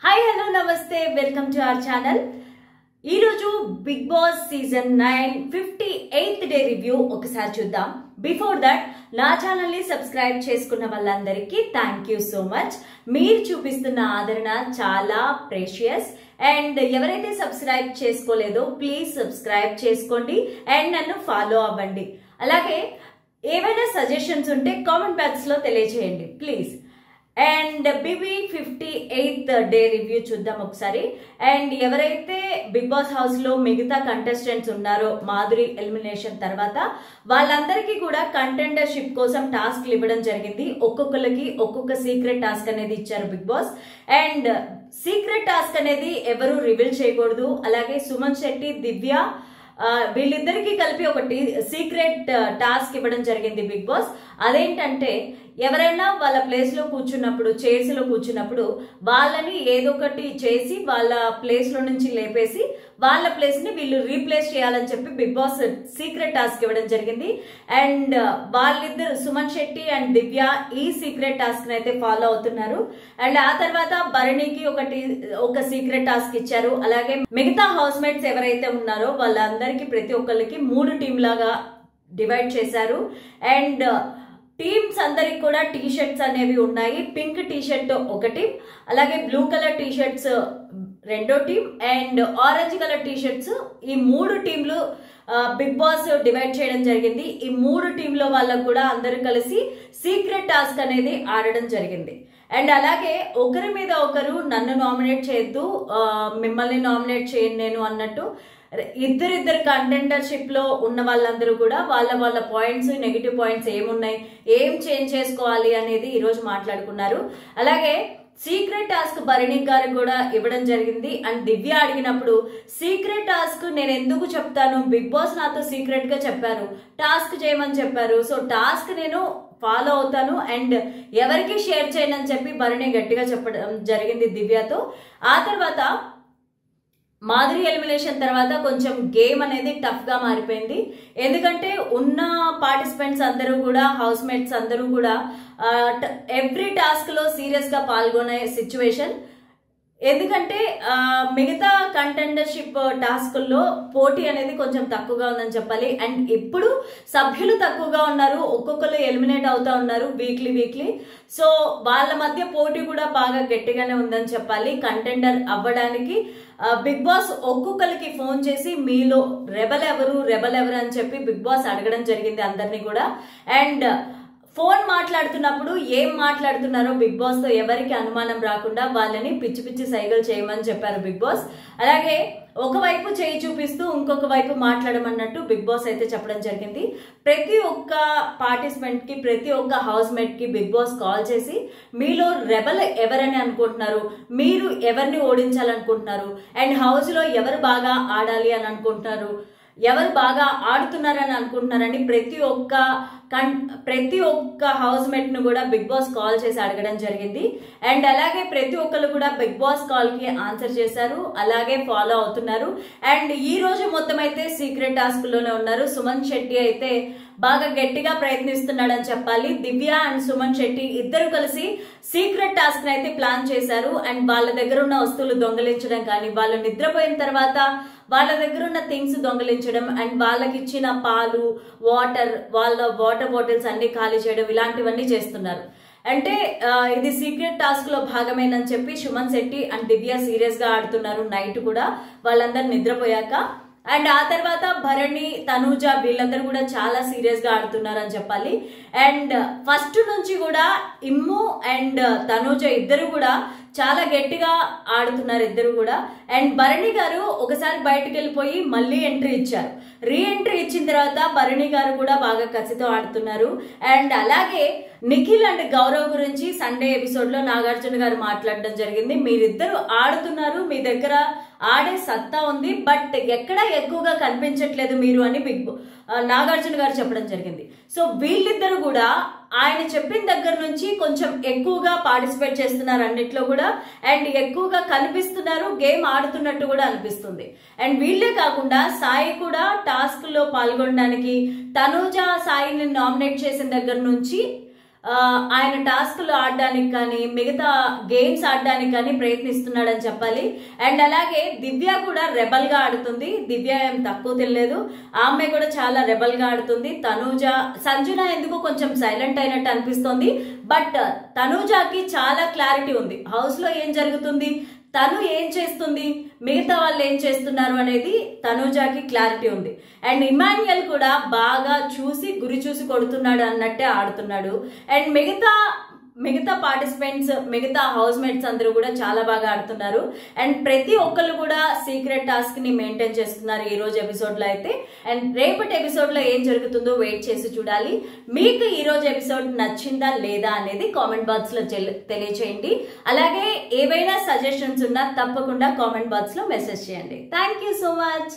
Hi hello నమస్తే welcome to our channel. ఈరోజు Bigg Boss season 9 58th day review ఒకసారి చూద్దాం. బిఫోర్ దట్ నా ఛానల్ ని సబ్స్క్రైబ్ చేసుకున్న వాళ్ళందరికీ థ్యాంక్ యూ సో మచ్. మీరు చూపిస్తున్న ఆదరణ చాలా ప్రెషియస్ అండ్ ఎవరైతే సబ్స్క్రైబ్ చేసుకోలేదో ప్లీజ్ సబ్స్క్రైబ్ చేసుకోండి అండ్ నన్ను ఫాలో అవ్వండి. అలాగే ఏవైనా సజెషన్స్ ఉంటే కామెంట్ బాక్స్ లో తెలియజేయండి please. And BB 58th day review చూద్దాం ఒకసారి. అండ్ ఎవరైతే బిగ్ బాస్ హౌస్ లో మిగతా కంటెస్టెంట్స్ ఉన్నారో మాధురి ఎలిమినేషన్ తర్వాత వాళ్ళందరికీ కూడా కంటెండర్షిప్ కోసం టాస్క్లు ఇవ్వడం జరిగింది. ఒక్కొక్కరికి ఒక్కొక్క సీక్రెట్ టాస్క్ అనేది ఇచ్చారు Bigg Boss. And secret task అనేది ఎవరు రివీల్ చేయకూడదు. అలాగే సుమన్ శెట్టి, దివ్య వీళ్ళిద్దరికి కలిపి ఒకటి సీక్రెట్ టాస్క్ ఇవ్వడం జరిగింది బిగ్ బాస్. అదేంటంటే ఎవరైనా వాళ్ళ ప్లేస్ లో కూర్చున్నప్పుడు, చైర్స్ లో కూర్చున్నప్పుడు వాళ్ళని ఏదో ఒకటి చేసి వాళ్ళ ప్లేస్ లో నుంచి లేపేసి వాళ్ళ ప్లేస్ ని వీళ్ళు రీప్లేస్ చేయాలని చెప్పి బిగ్ బాస్ సీక్రెట్ టాస్క్ ఇవ్వడం జరిగింది. అండ్ వాళ్ళిద్దరు సుమన్ శెట్టి అండ్ దివ్య ఈ సీక్రెట్ టాస్క్ అయితే ఫాలో అవుతున్నారు. అండ్ ఆ తర్వాత భరణికి ఒక సీక్రెట్ టాస్క్ ఇచ్చారు. అలాగే మిగతా హౌస్ మేట్స్ ఎవరైతే ఉన్నారో వాళ్ళందరికీ ప్రతి ఒక్కరికి 3 టీం లాగా డివైడ్ చేశారు. అండ్ టీమ్స్ అందరికి కూడా టీ షర్ట్స్ అనేవి ఉన్నాయి. పింక్ టీ షర్ట్ ఒక టీం, అలాగే బ్లూ కలర్ టీ షర్ట్స్ రెండో team and orange colour T shirts ఈ 3 టీంలు బిగ్ బాస్ డివైడ్ చేయడం జరిగింది. ఈ 3 టీంలో వాళ్ళకు కూడా అందరూ కలిసి సీక్రెట్ టాస్క్ అనేది ఆడడం జరిగింది. అండ్ అలాగే ఒకరి మీద ఒకరు నన్ను నామినేట్ చేయొద్దు, మిమ్మల్ని నామినేట్ చేయను నేను అన్నట్టు ఇద్దరిద్దరు కంటెండర్షిప్ లో ఉన్న వాళ్ళందరూ కూడా వాళ్ళ పాయింట్స్, నెగిటివ్ పాయింట్స్ ఏమున్నాయి, ఏం చేంజ్ చేసుకోవాలి అనేది ఈ రోజు మాట్లాడుకున్నారు. అలాగే సీక్రెట్ టాస్క్ భరణి గారు కూడా ఇవ్వడం జరిగింది. అండ్ దివ్య అడిగినప్పుడు సీక్రెట్ టాస్క్ నేను ఎందుకు చెప్తాను, బిగ్ బాస్ నాతో సీక్రెట్ గా చెప్పారు, టాస్క్ చేయమని చెప్పారు, సో టాస్క్ నేను ఫాలో అవుతాను అండ్ ఎవరికి షేర్ చేయను అని చెప్పి భరణి గట్టిగా చెప్పడం జరిగింది దివ్యతో. ఆ తర్వాత మాధురి ఎలిమినేషన్ తర్వాత కొంచెం గేమ్ అనేది టఫ్ గా మారిపోయింది. ఎందుకంటే ఉన్న పార్టిసిపెంట్స్ అందరూ కూడా, హౌస్ మేట్స్ అందరూ కూడా ఎవ్రీ టాస్క్ లో సీరియస్ గా పాల్గొనే సిచ్యువేషన్. ఎందుకంటే మిగతా కంటెండర్షిప్ టాస్కుల్లో పోటీ అనేది కొంచెం తక్కువగా ఉందని చెప్పాలి. అండ్ ఇప్పుడు సభ్యులు తక్కువగా ఉన్నారు, ఒక్కొక్కరు ఎలిమినేట్ అవుతా ఉన్నారు వీక్లీ. సో వాళ్ళ మధ్య పోటీ కూడా బాగా గట్టిగానే ఉందని చెప్పాలి. కంటెండర్ అవ్వడానికి బిగ్ బాస్ ఒక్కొక్కరికి ఫోన్ చేసి మీలో రెబల్ ఎవరు అని చెప్పి బిగ్ బాస్ అడగడం జరిగింది అందరినీ కూడా. అండ్ ఫోన్ మాట్లాడుతున్నప్పుడు ఏం మాట్లాడుతున్నారో బిగ్ బాస్ తో ఎవరికి అనుమానం రాకుండా వాళ్ళని పిచ్చి పిచ్చి సైగలు చేయమని చెప్పారు బిగ్ బాస్. అలాగే ఒకవైపు చేయి చూపిస్తూ ఇంకొక వైపు మాట్లాడమన్నట్టు బిగ్ బాస్ అయితే చెప్పడం జరిగింది. ప్రతి ఒక్క పార్టిసిపెంట్ కి, ప్రతి ఒక్క హౌస్ మేట్ కి బిగ్ బాస్ కాల్ చేసి మీలో రెబల్ ఎవరని అనుకుంటున్నారు, మీరు ఎవరిని ఓడించాలనుకుంటున్నారు, అండ్ హౌస్ లో ఎవరు బాగా ఆడాలి అని అనుకుంటున్నారు, ఎవరు బాగా ఆడుతున్నారని అనుకుంటున్నారని ప్రతి ఒక్క హౌస్ మేట్ ను కూడా బిగ్ బాస్ కాల్ చేసి అడగడం జరిగింది. అండ్ అలాగే ప్రతి ఒక్కరు కూడా బిగ్ బాస్ కాల్ కి ఆన్సర్ చేశారు, అలాగే ఫాలో అవుతున్నారు. అండ్ ఈ రోజు మొత్తం అయితే సీక్రెట్ టాస్క్ లోనే ఉన్నారు. సుమన్ శెట్టి అయితే బాగా గట్టిగా ప్రయత్నిస్తున్నాడని చెప్పాలి. దివ్య అండ్ సుమన్ శెట్టి ఇద్దరు కలిసి సీక్రెట్ టాస్క్ అయితే ప్లాన్ చేశారు. అండ్ వాళ్ళ దగ్గర ఉన్న వస్తువులు దొంగలించడం కానీ, వాళ్ళు నిద్రపోయిన తర్వాత వాళ్ళ దగ్గర ఉన్న థింగ్స్ దొంగలించడం అండ్ వాళ్ళకి ఇచ్చిన పాలు, వాళ్ళ వాటర్ బాటిల్స్ అన్ని ఖాళీ చేయడం, ఇలాంటివన్నీ చేస్తున్నారు. అంటే ఇది సీక్రెట్ టాస్క్ లో భాగమేనని చెప్పి Suman Shetty and Divya serious గా ఆడుతున్నారు నైట్ కూడా వాళ్ళందరూ నిద్రపోయాక. అండ్ ఆ తర్వాత భరణి, తనూజ వీళ్ళందరూ కూడా చాలా సీరియస్ గా ఆడుతున్నారు అని చెప్పాలి. అండ్ ఫస్ట్ నుంచి కూడా ఇమ్ము అండ్ తనూజ ఇద్దరు కూడా చాలా గట్టిగా ఆడుతున్నారు ఇద్దరు కూడా. అండ్ భరణి గారు ఒకసారి బయటకు వెళ్ళిపోయి మళ్ళీ ఎంట్రీ ఇచ్చారు. రీఎంట్రీ ఇచ్చిన తర్వాత భరణి గారు కూడా బాగా కసితో ఆడుతున్నారు. అండ్ అలాగే నిఖిల్ అండ్ గౌరవ్ గురించి సండే ఎపిసోడ్ లో నాగార్జున గారు మాట్లాడడం జరిగింది. మీరిద్దరు ఆడుతున్నారు, మీ దగ్గర ఆడే సత్తా ఉంది, బట్ ఎక్కడ ఎక్కువగా కనిపించట్లేదు మీరు అని నాగార్జున గారు చెప్పడం జరిగింది. సో వీళ్ళిద్దరు కూడా ఆయన చెప్పిన దగ్గర నుంచి కొంచెం ఎక్కువగా పార్టిసిపేట్ చేస్తున్నారు అన్నిట్లో కూడా. అండ్ ఎక్కువగా కనిపిస్తున్నారు, గేమ్ ఆడుతున్నట్టు కూడా అనిపిస్తుంది. అండ్ వీళ్ళే కాకుండా సాయి కూడా టాస్క్ లో పాల్గొనడానికి, తనూజ సాయిని నామినేట్ చేసిన దగ్గర నుంచి ఆయన టాస్క్లు ఆడడానికి కానీ మిగతా గేమ్స్ ఆడడానికి కానీ ప్రయత్నిస్తున్నాడని చెప్పాలి. అండ్ అలాగే దివ్య కూడా రెబల్ గా ఆడుతుంది. దివ్య ఏం తక్కువ తెలియలేదు, ఆమె కూడా చాలా రెబల్ గా ఆడుతుంది. సంజన ఎందుకు కొంచెం సైలెంట్ అయినట్టు అనిపిస్తోంది. బట్ తనూజాకి చాలా క్లారిటీ ఉంది హౌస్ లో ఏం జరుగుతుంది, తను ఏం చేస్తుంది, మిగతా వాళ్ళు ఏం చేస్తున్నారు అనేది తనూజాకి క్లారిటీ ఉంది. అండ్ ఇమాన్యుయల్ కూడా బాగా గురి చూసి కొడుతున్నాడు అన్నట్టే ఆడుతున్నాడు. అండ్ మిగతా పార్టిసిపెంట్స్, మిగతా హౌస్ మేట్స్ అందరూ కూడా చాలా బాగా ఆడుతున్నారు. అండ్ ప్రతి ఒక్కళ్ళు కూడా సీక్రెట్ టాస్క్ ని మెయింటైన్ చేస్తున్నారు ఈ రోజు ఎపిసోడ్ లో అయితే. అండ్ రేపటి ఎపిసోడ్ లో ఏం జరుగుతుందో వెయిట్ చేసి చూడాలి. మీకు ఈ రోజు ఎపిసోడ్ నచ్చిందా లేదా అనేది కామెంట్ బాక్స్ లో తెలియచేయండి. అలాగే ఏవైనా సజెషన్స్ ఉన్నా తప్పకుండా కామెంట్ బాక్స్ లో మెసేజ్ చేయండి. Thank you so much.